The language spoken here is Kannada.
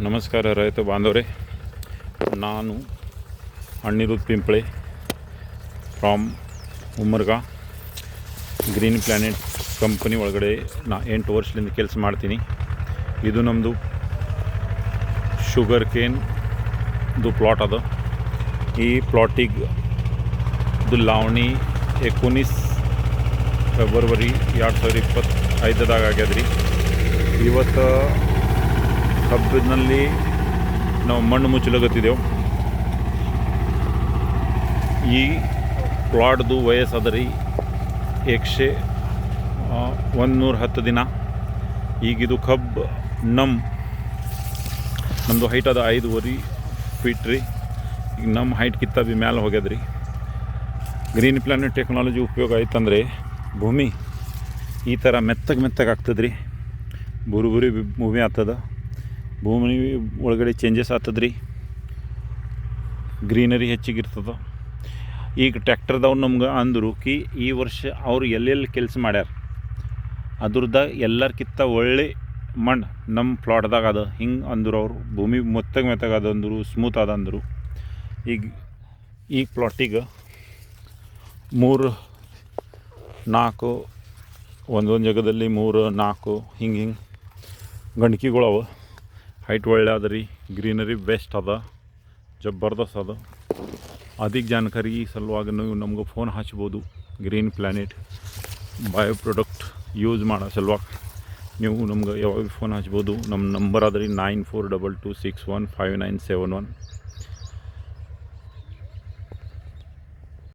ನಮಸ್ಕಾರ ರೈತ ಬಾಂಧವರೇ, ನಾನು ಅಣ್ಣಿರುದ್ ಪಿಂಪಳೆ from Umarga. Green planet company ಒಳಗಡೆ 8 ವರ್ಷದಿಂದ ಕೆಲಸ ಮಾಡ್ತೀನಿ. ಇದು ನಮ್ಮದು ಶುಗರ್ ಪ್ಲಾಟ್ ಅದ. ಈ ಪ್ಲಾಟಿಗೆ ಲಾವಣಿ 19 ಫೆಬ್ರವರಿ 2025 ಆಗ್ಯದ್ರಿ. ಇವತ್ತು ಹಬ್ಬದಲ್ಲಿ ನಾವು ಮಣ್ಣು ಮುಚ್ಚಲಾಗತ್ತಿದ್ದೆವು. ಈ ಪ್ಲಾಟ್ದು ವಯಸ್ಸದ ರೀ 110 ದಿನ. ಈಗಿದು ಕಬ್ಬು ನಮ್ಮದು ಹೈಟ್ ಅದ 5.5 ಫೀಟ್ ರೀ. ಈಗ ನಮ್ಮ ಹೈಟ್ಗಿಂತ ಬಿ ಮ್ಯಾಲೆ ಹೋಗ್ಯದ್ರಿ. ಗ್ರೀನ್ ಪ್ಲ್ಯಾನೆಟ್ ಟೆಕ್ನಾಲಜಿ ಉಪಯೋಗ ಆಯ್ತಂದರೆ ಭೂಮಿ ಈ ಥರ ಮೆತ್ತಗೆ ಆಗ್ತದೆ ರೀ. ಬುರಿ ಭೂಮಿ ಆಗ್ತದೆ. ಭೂಮಿ ಒಳಗಡೆ ಚೇಂಜಸ್ ಆಗ್ತದೆ ರೀ. ಗ್ರೀನರಿ ಹೆಚ್ಚಿಗಿರ್ತದೆ. ಈಗ ಟ್ಯಾಕ್ಟರ್ದವ್ರು ನಮ್ಗೆ ಅಂದರು ಈ ವರ್ಷ ಅವ್ರು ಎಲ್ಲೆಲ್ಲಿ ಕೆಲಸ ಮಾಡ್ಯಾರ ಅದ್ರದ್ದು ಎಲ್ಲರ್ಕಿಂತ ಒಳ್ಳೆ ಮಣ್ಣು ನಮ್ಮ ಪ್ಲಾಟ್ದಾಗ ಅದ ಹಿಂಗೆ ಅಂದರು. ಅವರು ಭೂಮಿ ಮೆತ್ತಗೆ ಅದ ಅಂದರು, ಸ್ಮೂತ್ ಅದ ಅಂದರು. ಈ ಪ್ಲಾಟಿಗೆ 3-4 ಒಂದೊಂದು ಜಾಗದಲ್ಲಿ 3-4 ಹಿಂಗೆ ಗಂಡ್ಕಿಗಳವ. ಹೈಟ್ ಒಳ್ಳೆ ಅದ ರೀ. ಗ್ರೀನರಿ ಬೆಸ್ಟ್ ಅದ, ಜಬರ್ದಸ್ತ್ ಅದ. ಅದಕ್ಕೆ ಜಾನಕಾರಿ ಸಲುವಾಗಿ ನೀವು ನಮ್ಗೆ ಫೋನ್ ಹಚ್ಬೋದು. Green planet bio product use ಮಾಡೋ ಸಲುವಾಗಿ ನೀವು ನಮ್ಗೆ ಯಾವಾಗ ಫೋನ್ ಹಚ್ಬೋದು. ನಮ್ಮ ನಂಬರ್ ಅದ ರೀ 9422615971.